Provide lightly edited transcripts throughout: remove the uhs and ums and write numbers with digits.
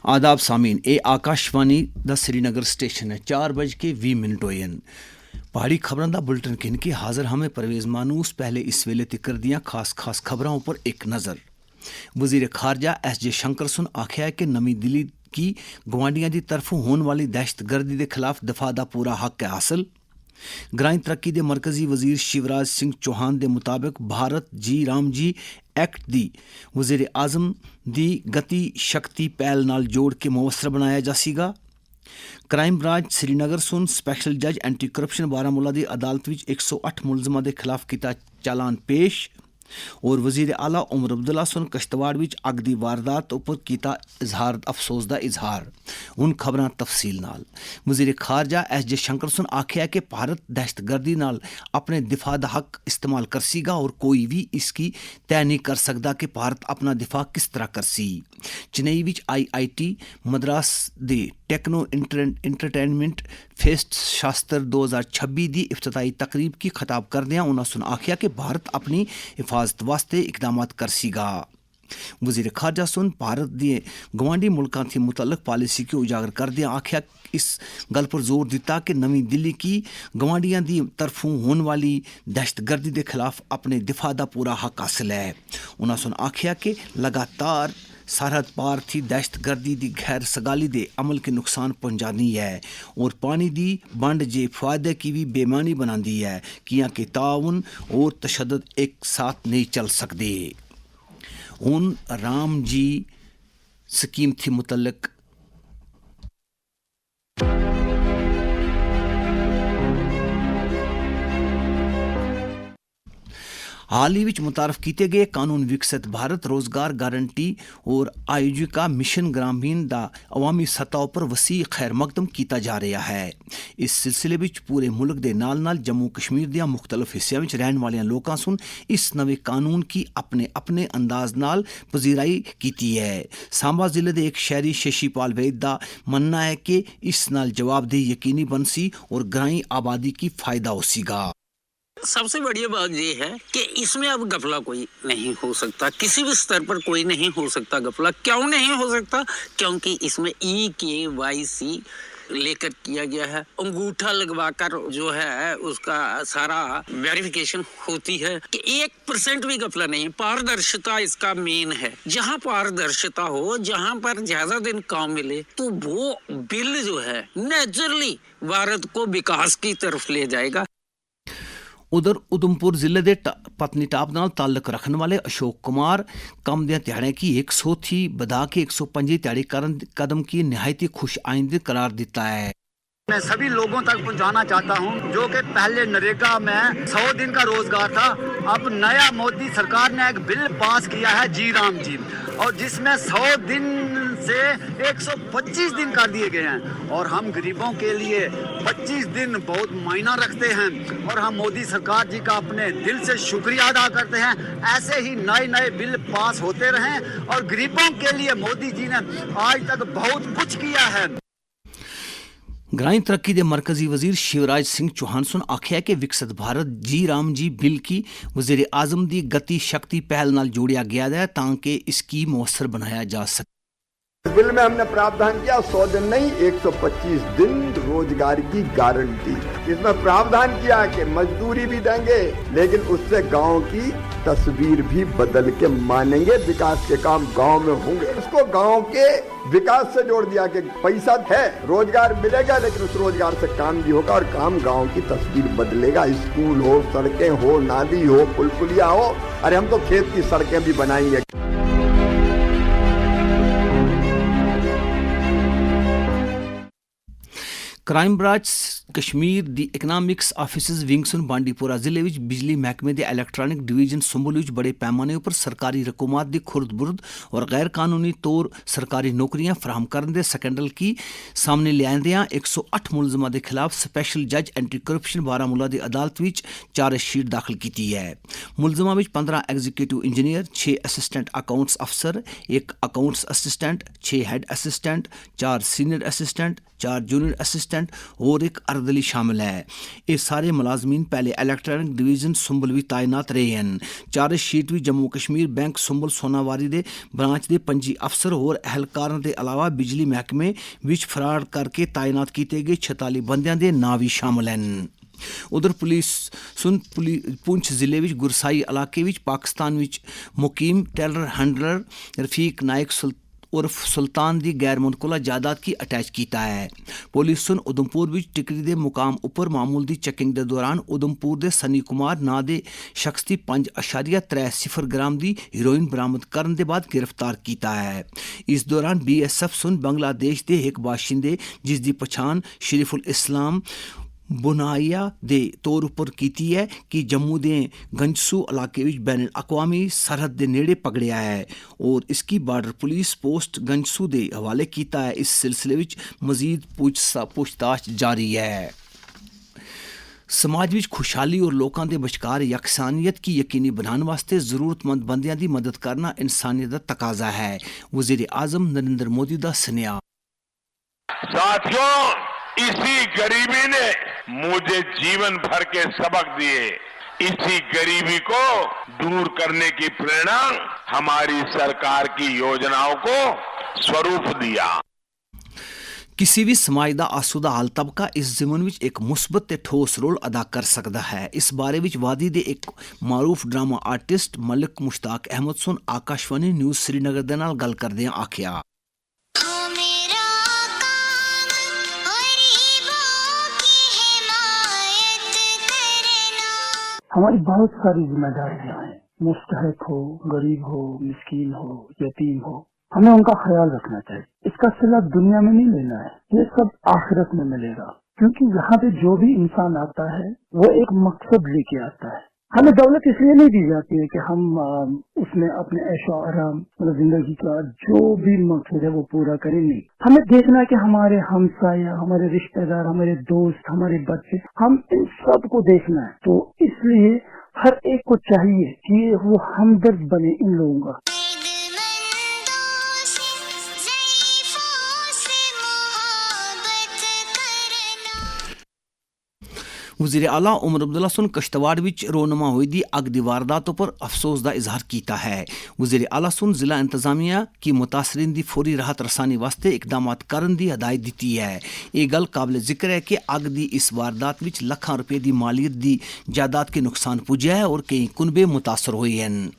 आदाब सामीन ए Akashvani the Srinagar station है 4:20 होए न पहाड़ी खबरां दा बुलेटिन किन के हाजिर हमें परवेज़ मानूस पहले इस वेले तिकर दियां खास खबरों पर एक नज़र। वज़ीर खारजा एस शंकर सुन आख्या है कि नवी दिल्ली की गवांडियां दी तरफों होने वाली दहशतगर्दी के खिलाफ दफा दा पूरा हक है हासिल। ग्राईं तरक्की दे मरकजी वजीर शिवराज सिंह चौहान के मुताबिक भारत जी राम जी एक्ट दी वज़ीर आज़म दी गति शक्ति पहल नाल जोड़ के मुवस्सर बनाया जासीगा। क्राइम ब्रांच श्रीनगर सुन स्पैशल जज एंटी करप्शन बारामूला की अदालत विच 108 मुलजमां के खिलाफ किया चालान पेश। और वज़ीर आला उमर अब्दुल्ला सुन कश्तवाड़ विच अग दी वारदात उपर किया इजहार अफसोस दा इजहार। उन खबरां तफसील नाल। वज़ीर खारजा एस शंकर सुन आख्या कि भारत दहशतगर्दी नाल अपने दिफा दा हक इस्तेमाल करसीगा और कोई भी इसकी तय नहीं कर सकता कि भारत अपना दिफा किस तरह करसी। चेन्नई विच IIT मद्रास दे टेक्नो इंटरटेनमेंट फेस्ट शास्त्र 2026 की इफ्तिताई तकरीब की खिताब करदियां उन्होंने सुन आख्या कि भारत अपनी हिफाजत वास्ते इकदाम करसीगा। वज़ीर खारजा सुन भारत दिए गवांडी मुल्कों थी मुतल्लक पॉलिसी को उजागर करदियां आख्या इस गल पर जोर दिता कि नवी दिल्ली की गवांडियां दी तरफों होने वाली दहशतगर्दी के खिलाफ अपने दिफा दा पूरा हक हासिल है। उन्होंने सुन आख्या कि लगातार सरहद पार थी दहशतगर्दी दी गैर सगाली दे अमल के नुकसान पहुंचानी है और पानी दी बंड जे फायदे की भी बेमानी बनाती है किया कि ताउन और तशद्दुद एक साथ नहीं चल सकते। उन राम जी स्कीम थी मुतल्लक हाल ही विच मुतारफ किए गए कानून विकसित भारत रोजगार गारंटी और आजीविका मिशन ग्रामीण दा अवामी सतह पर वसी खैर मकदम किया जा रहा है। इस सिलसिले विच पूरे मुल्क दे नाल नाल जम्मू कश्मीर दियां मुख्तलिफ हिस्सों में रहने वाले लोगों सुन इस नवे कानून की अपने अपने अंदाज नाल पजीराई की है। सांबा जिले के एक शहरी शशिपाल वैद दा मनना है कि इस नाल जवाबदेही यकीनी बनसी और ग्रामीण आबादी की फायदा होसीगा। सबसे बढ़िया बात यह है कि इसमें अब गफला कोई नहीं हो सकता, किसी भी स्तर पर कोई नहीं हो सकता गफला। क्यों नहीं हो सकता? क्योंकि इसमें EKYC लेकर किया गया है, अंगूठा लगवाकर जो है उसका सारा वेरिफिकेशन होती है कि 1% भी गफला नहीं। पारदर्शिता इसका मेन है। जहां पारदर्शिता हो, जहां पर ज्यादा दिन काम मिले, तो वो बिल जो है नेचुरली भारत को विकास की तरफ ले जाएगा। उधर उधमपुर जिले के पत्नीटाप नाल ताल्लुक रखने वाले अशोक कुमार कम दियां त्याड़े की 100 थी बधा के 105 त्याड़ी कदम की नहायती खुश आइंदे करार दिता है। मैं सभी लोगों तक पहुंचाना चाहता हूं जो कि पहले नरेगा में 100 दिन का रोजगार था, अब नया मोदी सरकार ने एक बिल पास किया है जी राम जी, और जिसमें 100 दिन से 125 दिन कर दिए गए हैं। और हम गरीबों के लिए 25 दिन बहुत मायना रखते हैं और हम मोदी सरकार जी का अपने दिल से शुक्रिया अदा करते हैं। ऐसे ही नए नए बिल पास होते रहें और गरीबों के लिए मोदी जी ने आज तक बहुत कुछ किया है। ग्रामीण तरक्की के मरकजी वजीर शिवराज सिंह चौहान सुन आख्या कि विकसित भारत जी राम जी बिल की वजीर आजम की गति शक्ति पहल नाल जोड़िया गया है ताकि इसकी मौसर बनाया जा सके। इस बिल में हमने प्रावधान किया 100 दिन नहीं 125 दिन रोजगार की गारंटी। इसमें प्रावधान किया कि मजदूरी भी देंगे लेकिन उससे गांव की तस्वीर भी बदल के मानेंगे, विकास के काम गांव में होंगे। इसको गांव के विकास से जोड़ दिया कि पैसा है, रोजगार मिलेगा लेकिन उस रोजगार से काम भी होगा और काम गांव की तस्वीर बदलेगा। स्कूल हो, सड़कें हो, नाली हो, पुल पुलिया हो, अरे हम तो खेत की सड़कें भी बनाएंगे। क्राइम ब्रांच कश्मीर दी इकनॉमिक्स ऑफिसर्स विंग सुन बांडीपुरा जिले विच बिजली महकमे दे इलैक्ट्रॉनिक डिवीजन सुंबल विच बड़े पैमाने पर सरकारी रकूमात दी खुर्द बुर्द और गैर कानूनी तौर सरकारी नौकरियां फराहम करने दे स्कैंडल की सामने लियांदियां 108 मुलजमां दे खिलाफ स्पैशल जज एंटी करप्शन बारामूला दी अदालत विच चार्जशीट दाखिल की है। मुलजमां विच 15 एग्जीक्यूटिव इंजीनियर, 6 असिस्टेंट अकाउंट्स अफसर, 1 accounts assistant, 6 head assistant, 4 senior assistant, 4 junior assistant और 1 भारत अली शामिल है। ये सारे मुलाजमीन पहले इलैक्ट्रॉनिक डिवीजन सुंबल भी तैनात रहे हैं। चार्जशीट भी जम्मू कश्मीर बैंक सुंबल सोनावारी दे ब्रांच के 25 अफसर और एहलकारां के अलावा बिजली महकमे विच फराड करके तैनात किए गए 46 बंदियां दे नां भी शामिल हैं। उधर पुंछ जिले विच गुरसाई इलाके विच पाकिस्तान विच मुकीम टेलर हैंडलर रफीक नायक उर्फ सुल्तान दी गैर मुनकुला जायदाद की अटैच किया है। पुलिस उधमपुर विच टिकरी दे मुकाम उपर मामूल दी चैकिंग दे दौरान उधमपुर दे सनी कुमार नां दे शख्स दी 5.30 ग्राम दी हीरोइन बरामद करन दे बाद गिरफ्तार किया है। इस दौरान BSF बांग्लादेश दे एक बाशिंदे जिस दी पछाण शरीफुल इस्लाम बुनाया दे तौर पर की है कि जम्मू दे गंजसू इलाके विच बैन अकवामी सरहद दे नेड़े पकड़िया है और इसकी बॉर्डर पुलिस पोस्ट गंजसू दे हवाले किया है। इस सिलसिले विच मजीद पूछताछ जारी है। समाज विच खुशहाली और लोगों के विचकार यकसानियत की यकीनी बनाने वास्ते जरूरतमंद बंदियां दी मदद करना इंसानियत दा तकाजा है। वज़ीर आज़म नरेंद्र मोदी दा सनेहा। साथियों, इसी गरीबी ने मुझे जीवन भर के सबक दिए। इसी गरीबी को दूर करने की प्रेरणा हमारी सरकार की योजनाओं को स्वरूप दिया। किसी भी समाज का आसूदा हाल तबका इस जिमन विच एक मुस्बत ते ठोस रोल अदा कर सकता है। इस बारे विच वादी दे एक मारूफ ड्रामा आर्टिस्ट मलिक मुश्ताक अहमद सुन आकाशवाणी न्यूज़ श्रीनगर दे नाल गल करदे आखिया, हमारी बहुत सारी जिम्मेदारियां हैं। मुस्तहक हो, गरीब हो, मिस्कीन हो, यतीम हो, हमें उनका ख्याल रखना चाहिए। इसका सिला दुनिया में नहीं लेना है, ये सब आखिरत में मिलेगा। क्योंकि यहाँ पे जो भी इंसान आता है वो एक मकसद लेके आता है। हमें दौलत इसलिए नहीं दी जाती है कि हम उसमें अपने ऐशो आराम मतलब जिंदगी का जो भी मकसद है वो पूरा करें। नहीं, हमें देखना है कि हमारे हमसाया, हमारे रिश्तेदार, हमारे दोस्त, हमारे बच्चे, हम इन सब को देखना है। तो इसलिए हर एक को चाहिए कि वो हमदर्द बने इन लोगों का। वज़ीर आला उमर अब्दुल्ला सुन कश्तवाड़ विच रोनमा हुई दी अग दी वारदातों पर अफसोस का इजहार किया है। वज़ीर आला सुन जिला इंतजामिया की मुतासरीन दी फौरी राहत रसानी वास्ते इकदाम करन दी हदायत दी है। ये गल काबिल जिक्र है कि अग दी इस वारदात विच लाखां रुपए की मालियत दी जायदाद के नुकसान पुजा है और कई कुनबे मुतासर हुए हैं।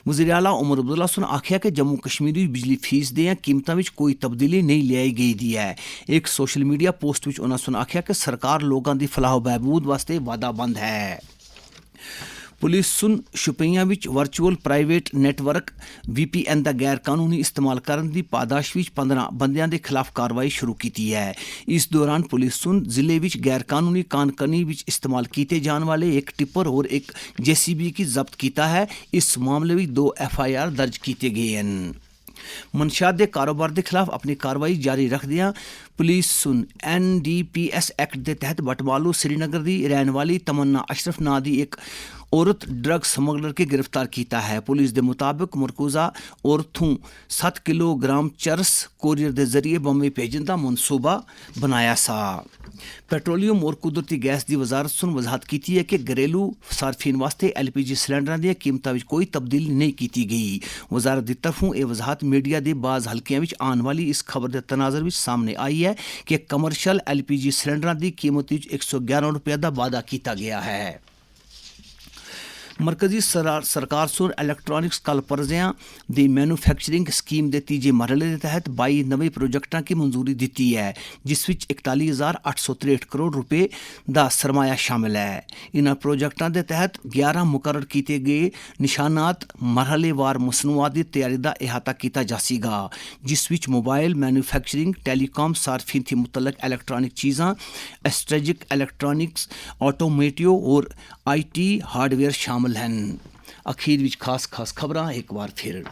वज़ीर आला उमर अब्दुल्ला सुन आखिया कि जम्मू कश्मीर बिजली फीस दियां कीमतां विच कोई तब्दीली नहीं लाई गई दी है। एक सोशल मीडिया पोस्ट विच उन्होंने सुन आखिया कि सरकार लोगों की फलाह बहबूद वास्ते वादाबंद है। पुलिस सुन शुपियां विच वर्चुअल प्राइवेट नेटवर्क VPN का गैर कानूनी इस्तेमाल करने की पादाश विच 15 बंदियां के खिलाफ कार्रवाई शुरू की है। इस दौरान पुलिस सुन जिले विच गैर कानूनी कानकनी विच इस्तेमाल किए जाने वाले एक टिप्पर और एक JCB की जब्त किया है। इस मामले में 2 FIR दर्ज किए गए हैं। मनशात के कारोबार के खिलाफ अपनी कार्रवाई जारी रखदियां पुलिस सुन NDPS एक्ट के तहत बटमालू श्रीनगर की रहने वाली तमन्ना अशरफ नां दी एक औरत ड्रग स्मगलर के गिरफ्तार किया है। पुलिस के मुताबिक मरकूजा औरतों 7 किलोग्राम चरस कोरियर के जरिए बम्बे भेजने का मनसूबा बनाया सा। पेट्रोलियम और कुदरती गैस की वजारत सुन वजाहत की है कि घरेलू सार्फिन वास्ते LPG सिलेंडर दी कीमतों में कोई तब्दीली नहीं की गई। वजारत की तरफों यह वजाहत मीडिया के बाज़ हल्कियां विच आने वाली इस खबर के तनाजर में सामने आई है कि कमर्शियल LPG सिलेंडर की कीमत 111 रुपये का वादा किया गया है। मरकजी सरकार सुन इलैक्ट्रॉनिक्स कल परजियां दी मैन्युफैक्चरिंग स्कीम के तीजे मरहले के तहत 22 नवे प्रोजेक्टों की मंजूरी दी है, जिस विच 41,863 करोड़ रुपए का सरमाया शामिल है। इन प्रोजेक्टों के तहत 11 मुकर्रर किए गए निशानात मरहलेवार मसनूआत की तैयारी का अहाता किया जाएगा, जिस विच मोबाइल मैन्युफैक्चरिंग, टेलीकॉम, सार्फिन थी मुतलक इलैक्ट्रॉनिक चीज़ां, स्ट्रेटजिक इलैक्ट्रॉनिक्स, ऑटोमेटिव और IT हार्डवेयर शामिल हैं। अखीर विच खास खबरां एक बार फिर।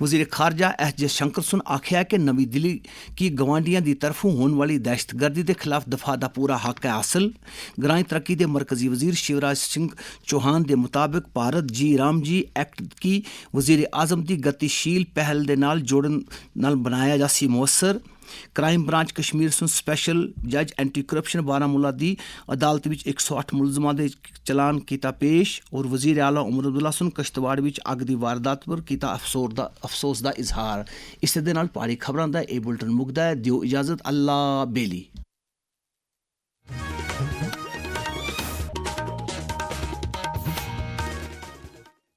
वज़ीर खारजा S जयशंकर सुन आख्या कि नवी दिल्ली की गवांडियां की तरफों होने वाली दहशतगर्दी के खिलाफ दफा का पूरा हक है हासिल। ग्रामीण तरक्की के मरकजी वजीर शिवराज सिंह चौहान के मुताबिक भारत जी राम जी एक्ट की वज़ीर आज़म की गतिशील पहल के नाल जोड़न नाल बनाया जासी मुअस्सर। क्राइम ब्रांच कश्मीर सुन स्पैशल जज एंटी करप्शन बारामूला दी अदालत विच 108 मुलजमां दे चलान कीता पेश और वजीर आला उमर अब्दुल्ला सुन किश्तवाड़ विच अग दी वारदात पर कीता अफसोस दा इजहार। इस दे नाल भारी खबरां दा एह बुलेटिन मुकदा है। दियो इजाजत, अल्लाह बेली।